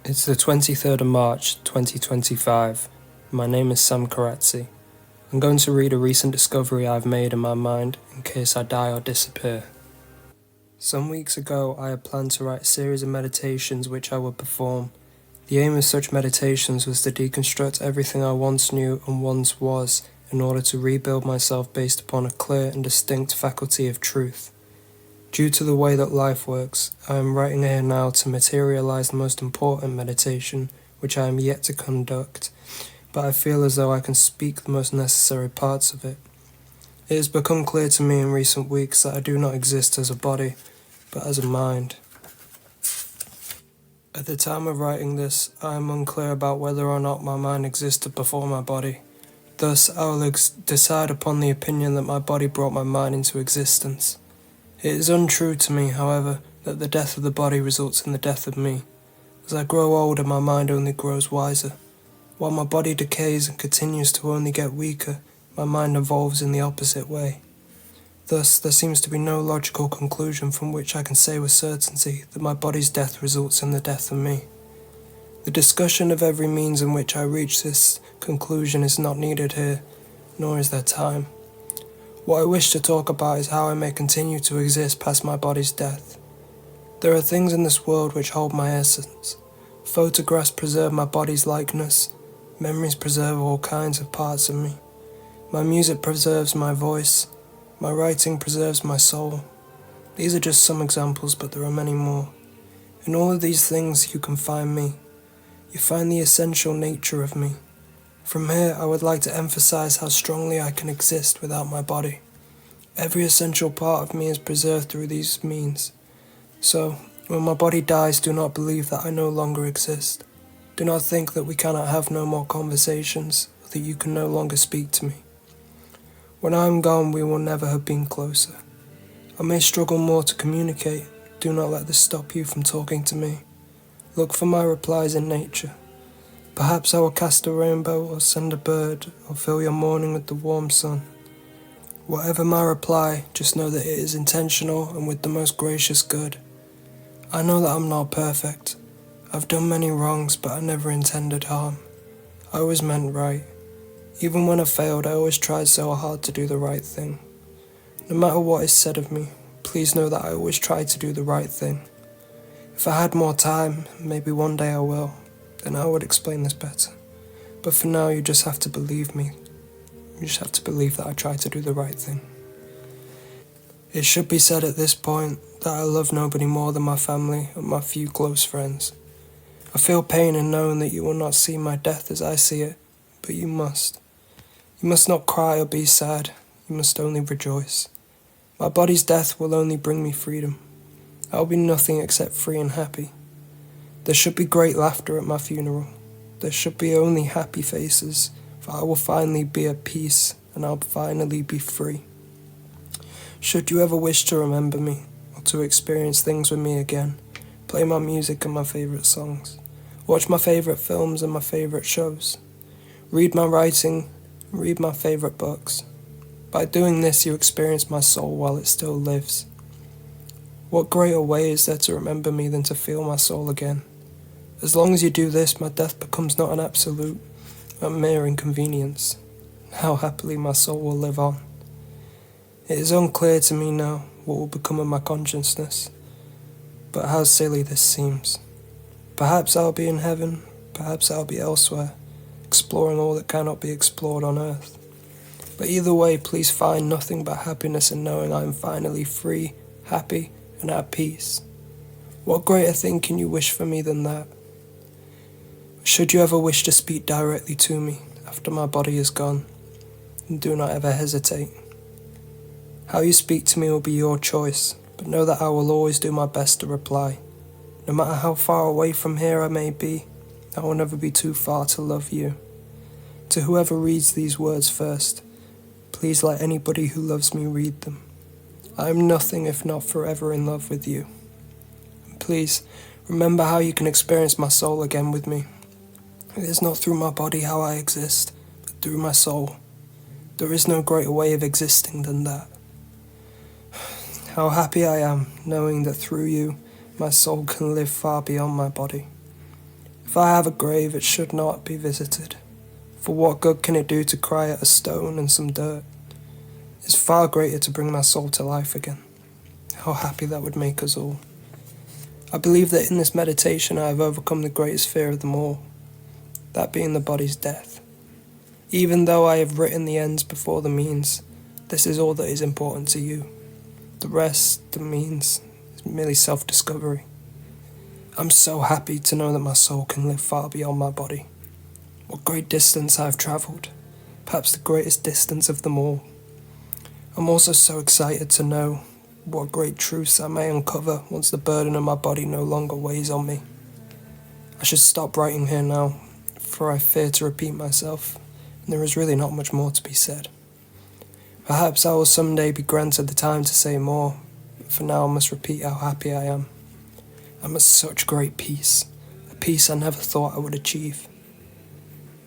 It's the 23rd of March, 2025. My name is Sam Karatzi. I'm going to read a recent discovery I've made in my mind in case I die or disappear. Some weeks ago, I had planned to write a series of meditations which I would perform. The aim of such meditations was to deconstruct everything I once knew and once was in order to rebuild myself based upon a clear and distinct faculty of truth. Due to the way that life works, I am writing here now to materialize the most important meditation, which I am yet to conduct, but I feel as though I can speak the most necessary parts of it. It has become clear to me in recent weeks that I do not exist as a body, but as a mind. At the time of writing this, I am unclear about whether or not my mind existed before my body. Thus, I will decide upon the opinion that my body brought my mind into existence. It is untrue to me, however, that the death of the body results in the death of me. As I grow older, my mind only grows wiser. While my body decays and continues to only get weaker, my mind evolves in the opposite way. Thus, there seems to be no logical conclusion from which I can say with certainty that my body's death results in the death of me. The discussion of every means in which I reach this conclusion is not needed here, nor is there time. What I wish to talk about is how I may continue to exist past my body's death. There are things in this world which hold my essence. Photographs preserve my body's likeness. Memories preserve all kinds of parts of me. My music preserves my voice. My writing preserves my soul. These are just some examples, but there are many more. In all of these things you can find me. You find the essential nature of me. From here, I would like to emphasize how strongly I can exist without my body. Every essential part of me is preserved through these means. So, when my body dies, do not believe that I no longer exist. Do not think that we cannot have no more conversations, or that you can no longer speak to me. When I am gone, we will never have been closer. I may struggle more to communicate. Do not let this stop you from talking to me. Look for my replies in nature. Perhaps I will cast a rainbow or send a bird or fill your morning with the warm sun. Whatever my reply, just know that it is intentional and with the most gracious good. I know that I'm not perfect. I've done many wrongs, but I never intended harm. I always meant right. Even when I failed, I always tried so hard to do the right thing. No matter what is said of me, please know that I always try to do the right thing. If I had more time, maybe one day I will, then I would explain this better. But for now, you just have to believe me. You just have to believe that I try to do the right thing. It should be said at this point that I love nobody more than my family and my few close friends. I feel pain in knowing that you will not see my death as I see it, but you must. You must not cry or be sad, you must only rejoice. My body's death will only bring me freedom. I will be nothing except free and happy. There should be great laughter at my funeral. There should be only happy faces, for I will finally be at peace and I'll finally be free. Should you ever wish to remember me, or to experience things with me again, play my music and my favourite songs. Watch my favourite films and my favourite shows. Read my writing, read my favourite books. By doing this, you experience my soul while it still lives. What greater way is there to remember me than to feel my soul again? As long as you do this, my death becomes not an absolute, a mere inconvenience. How happily my soul will live on. It is unclear to me now what will become of my consciousness, but how silly this seems. Perhaps I'll be in heaven, perhaps I'll be elsewhere, exploring all that cannot be explored on earth. But either way, please find nothing but happiness in knowing I am finally free, happy, and at peace. What greater thing can you wish for me than that? Should you ever wish to speak directly to me after my body is gone, do not ever hesitate. How you speak to me will be your choice, but know that I will always do my best to reply. No matter how far away from here I may be, I will never be too far to love you. To whoever reads these words first, please let anybody who loves me read them. I am nothing if not forever in love with you. And please, remember how you can experience my soul again with me. It is not through my body how I exist, but through my soul. There is no greater way of existing than that. How happy I am knowing that through you, my soul can live far beyond my body. If I have a grave, it should not be visited. For what good can it do to cry at a stone and some dirt? It's far greater to bring my soul to life again. How happy that would make us all. I believe that in this meditation I have overcome the greatest fear of them all, that being the body's death. Even though I have written the ends before the means, this is all that is important to you. The rest, the means, is merely self-discovery. I'm so happy to know that my soul can live far beyond my body. What great distance I have travelled, perhaps the greatest distance of them all. I'm also so excited to know what great truths I may uncover once the burden of my body no longer weighs on me. I should stop writing here now, for I fear to repeat myself, and there is really not much more to be said. Perhaps I will someday be granted the time to say more, but for now I must repeat how happy I am. I'm at such great peace, a peace I never thought I would achieve.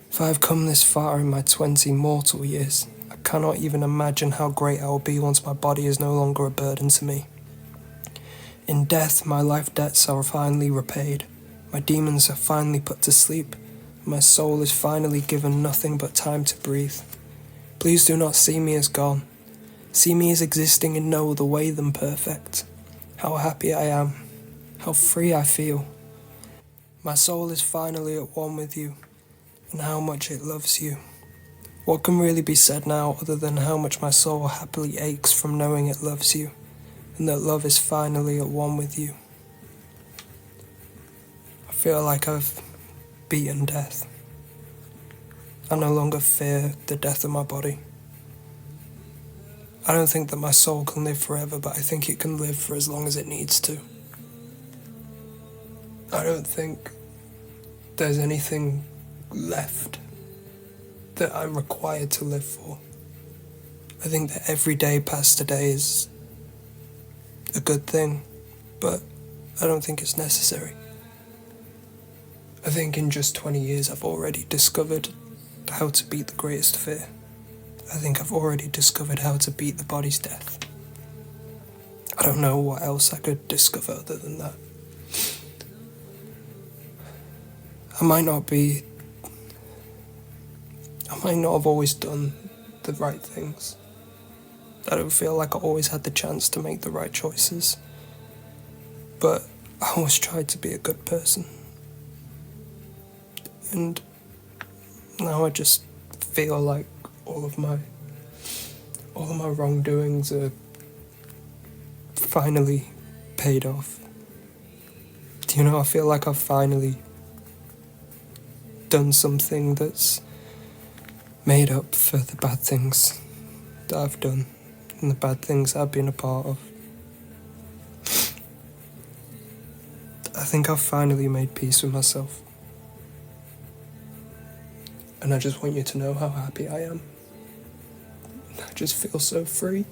If I have come this far in my 20 mortal years, I cannot even imagine how great I will be once my body is no longer a burden to me. In death, my life debts are finally repaid, my demons are finally put to sleep, and my soul is finally given nothing but time to breathe. Please do not see me as gone. See me as existing in no other way than perfect. How happy I am. How free I feel. My soul is finally at one with you, and how much it loves you. What can really be said now other than how much my soul happily aches from knowing it loves you, and that love is finally at one with you. I feel like I've beaten death. I no longer fear the death of my body. I don't think that my soul can live forever, but I think it can live for as long as it needs to. I don't think there's anything left that I'm required to live for. I think that every day past today is a good thing, but I don't think it's necessary. I think in just 20 years I've already discovered how to beat the greatest fear. I think I've already discovered how to beat the body's death. I don't know what else I could discover other than that. I might not have always done the right things. I don't feel like I always had the chance to make the right choices. But I always tried to be a good person. And now I just feel like all of my wrongdoings are finally paid off. You know, I feel like I've finally done something that's made up for the bad things that I've done and the bad things I've been a part of. I think I've finally made peace with myself. And I just want you to know how happy I am. I just feel so free.